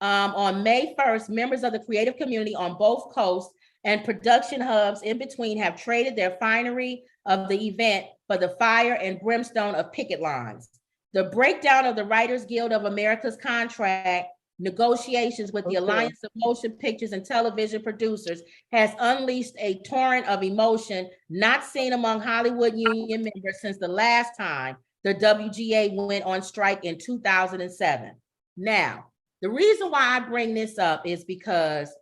On May 1st, members of the creative community on both coasts and production hubs in between have traded their finery of the event for the fire and brimstone of picket lines. The breakdown of the Writers Guild of America's contract negotiations with the Alliance of Motion Pictures and Television Producers has unleashed a torrent of emotion not seen among Hollywood union members since the last time the WGA went on strike in 2007. Now, the reason why I bring this up is because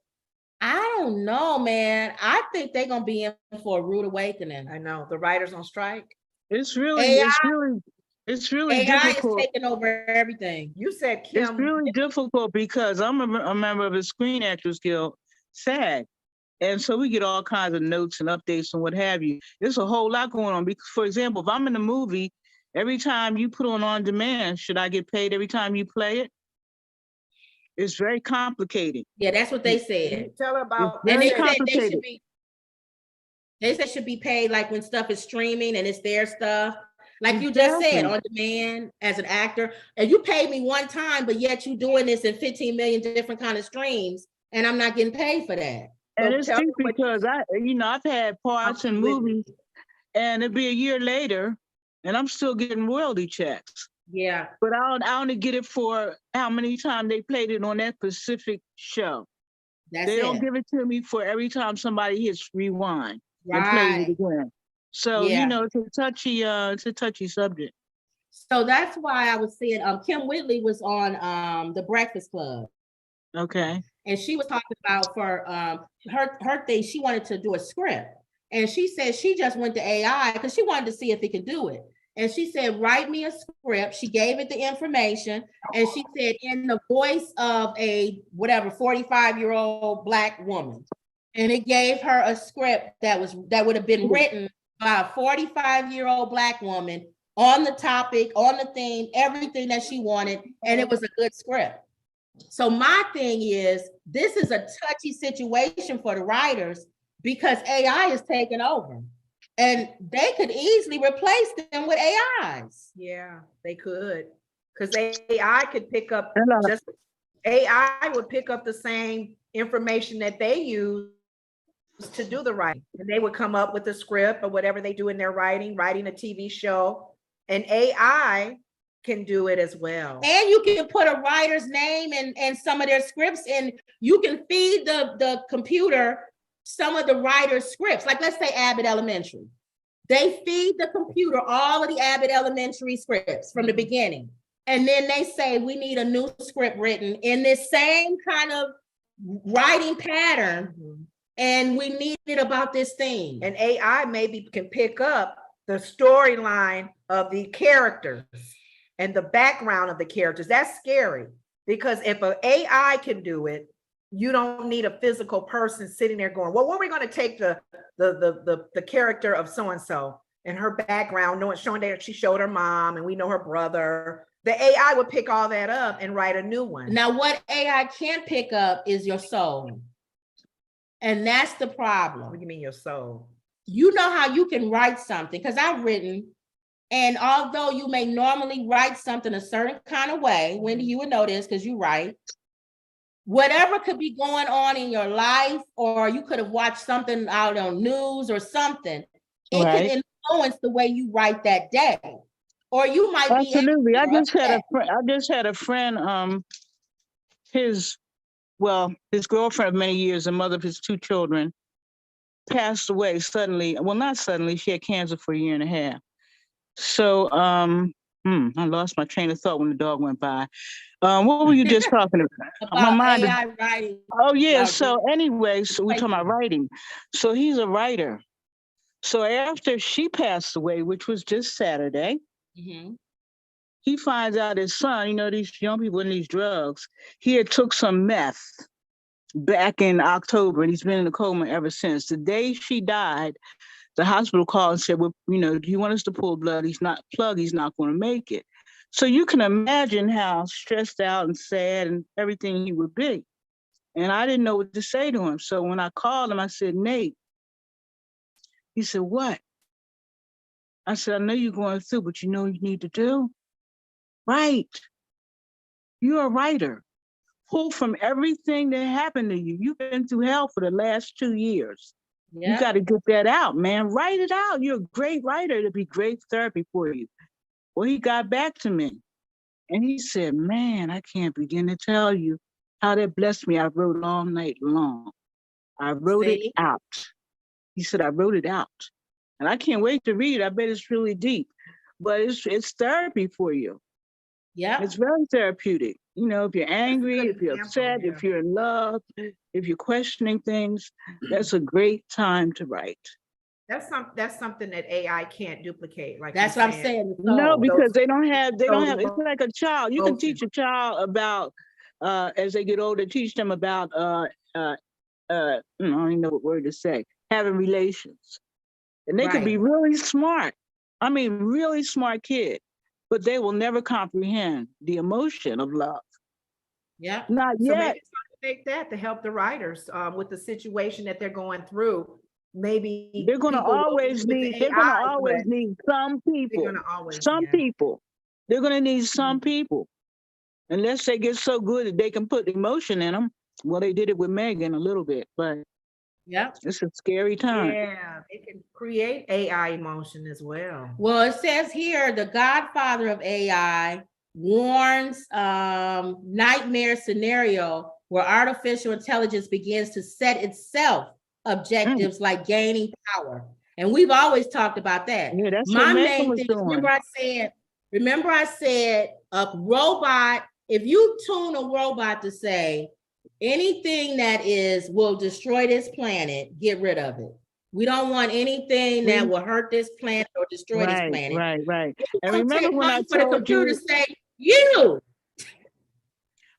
I don't know, man. I think they're gonna be in for a rude awakening. I know the writers on strike. It's really AI difficult. is taking over everything. You said, Kim. It's really difficult because I'm a member of the Screen Actors Guild, SAG. And so we get all kinds of notes and updates and what have you. There's a whole lot going on. Because, for example, if I'm in a movie, every time you put on demand, should I get paid every time you play it? It's very complicated. Yeah, that's what they said. Tell her about. And they said they should be paid like when stuff is streaming and it's their stuff. Like you just said, on demand as an actor, and you paid me one time, but yet you doing this in 15 million different kind of streams, and I'm not getting paid for that. And it's deep because I've had parts in movies, and it'd be a year later, and I'm still getting royalty checks. Yeah, but I only get it for how many times they played it on that specific show. They don't give it to me for every time somebody hits rewind and plays it again. So it's a touchy subject. So that's why I was saying Kim Whitley was on the Breakfast Club. Okay. And she was talking about for her thing, she wanted to do a script. And she said she just went to AI because she wanted to see if it could do it. And she said, write me a script. She gave it the information. And she said, in the voice of a 45-year-old Black woman. And it gave her a script that would have been written by a 45-year-old Black woman on the topic, on the theme, everything that she wanted. And it was a good script. So my thing is, this is a touchy situation for the writers because AI is taking over. And they could easily replace them with AIs. Yeah, they could. Because AI could pick up AI would pick up the same information that they use to do the writing. And they would come up with a script or whatever they do in their writing a TV show. And AI can do it as well. And you can put a writer's name and some of their scripts, and you can feed the computer some of the writer's scripts. Like let's say Abbott Elementary. They feed the computer all of the Abbott Elementary scripts from the beginning. And then they say, we need a new script written in this same kind of writing pattern. And we need it about this thing. And AI maybe can pick up the storyline of the characters and the background of the characters. That's scary because if an AI can do it, you don't need a physical person sitting there going, well, what are we going to take the character of so-and-so and her background, showing that she showed her mom and we know her brother. The AI would pick all that up and write a new one. Now, what AI can't pick up is your soul. And that's the problem. What do you mean your soul? You know how you can write something, because I've written, and although you may normally write something a certain kind of way, Wendy, you would know this because you write, whatever could be going on in your life, or you could have watched something out on news or something, it can influence the way you write that day. Or you might be absolutely. I just had a friend, his girlfriend of many years, the mother of his two children, passed away suddenly. Well, not suddenly, she had cancer for a year and a half. So I lost my train of thought when the dog went by. What were you just talking about? About AI writing. Oh, yeah. So anyway, so we're talking about writing. So he's a writer. So after she passed away, which was just Saturday, he finds out his son, these young people in these drugs, he had took some meth back in October, and he's been in a coma ever since. The day she died, the hospital called and said, well, do you want us to pull blood? He's not going to make it. So you can imagine how stressed out and sad and everything he would be. And I didn't know what to say to him. So when I called him, I said, Nate. He said, what? I said, I know you're going through, but you know what you need to do? Write. You're a writer. pull from everything that happened to you. You've been through hell for the last 2 years. You Yeah. got to get that out, man. Write it out. You're a great writer. It'll be great therapy for you. Well, he got back to me and he said, man, I can't begin to tell you how that blessed me. I wrote all night long. I wrote it See? out. He said, I wrote it out. And I can't wait to read it. I bet it's really deep. But it's therapy for you. Yeah. It's very therapeutic. You know, if you're angry, good if you're example, upset, yeah. if you're in love, if you're questioning things, that's a great time to write. That's something that AI can't duplicate. Like That's you're what I'm saying. No, So, because they don't have, those it's like a child. You can emotions. teach a child about, as they get older, teach them about, I don't even know what word to say, having relations. And they could be Right. really smart. I mean, really smart kid, but they will never comprehend the emotion of love. yeah. Not So yet. maybe it's time to make that to help the writers with the situation that they're going through. Maybe They're gonna people will always use need, the they're gonna AI, always but need some they're people. gonna always, Some yeah. people. They're gonna need some Mhm. people. Unless they get so good that they can put emotion in them. Well, they did it with Megan a little bit, but Yeah. it's a scary time. Yeah, they can create AI emotion as well. Well, it says here the godfather of AI warns nightmare scenario where artificial intelligence begins to set itself objectives like gaining power. And we've always talked about that. Yeah, that's My what Megan main was thing, doing. remember I said a robot, if you tune a robot to say anything that will destroy this planet, get rid of it. We don't want anything that will hurt this planet or destroy this planet. Right. It's And gonna remember take when I time for the told computer to you, say,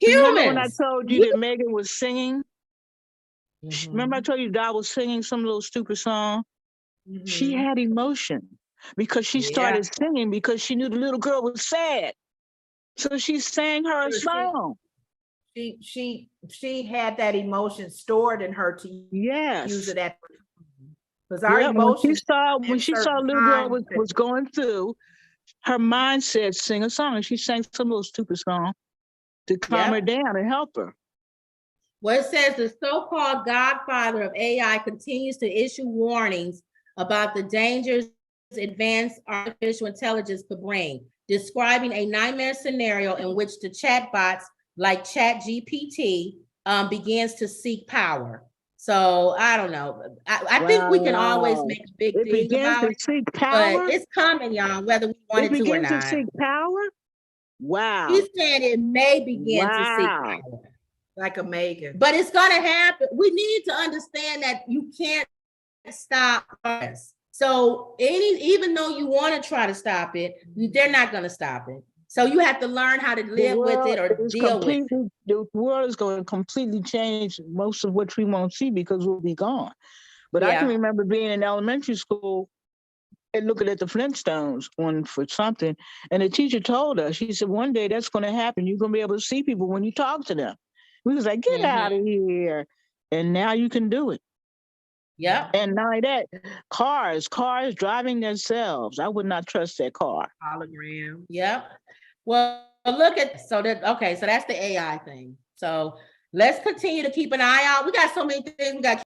remember when I humans. told you that Megan was singing? Mhm. Remember I told you Dad was singing some little stupid song? She Mhm. had emotion because she Yeah. started singing because she knew the little girl was sad. So she sang her a Sure, song. she had that emotion stored in her to use Yes. it at, because our Yeah. emotions When at she saw a certain little girl times. was going through, her mind said, sing a song. And she sang some little stupid song to calm her Yep. down and help her. Well, it says the so-called godfather of AI continues to issue warnings about the dangers advanced artificial intelligence could bring, describing a nightmare scenario in which the chatbots like ChatGPT begins to seek power. So I don't know. I think we can always make a big It thing begins about to it, seek but power. it's coming, y'all, whether we want It it to or begins to not. seek power. Wow. He's saying it may begin to seek Wow. power. Like a Megan. But it's gonna happen. We need to understand that you can't stop us. So even though you want to try to stop it, they're not gonna stop it. So you have to learn how to The live with it or world is deal with it. completely, the world is going to completely change most of what we won't see because we'll be gone. But I can Yeah. remember being in elementary school and looking at the Flintstones on for something, and the teacher told us, she said, one day that's going to happen. You're going to be able to see people when you talk to them. We was like, get out of here. And now you can do it. Yep. And not only that, cars driving themselves. I would not trust that car. Hologram. Yep. Well, look at so that's the AI thing. So let's continue to keep an eye out. We got so many things we got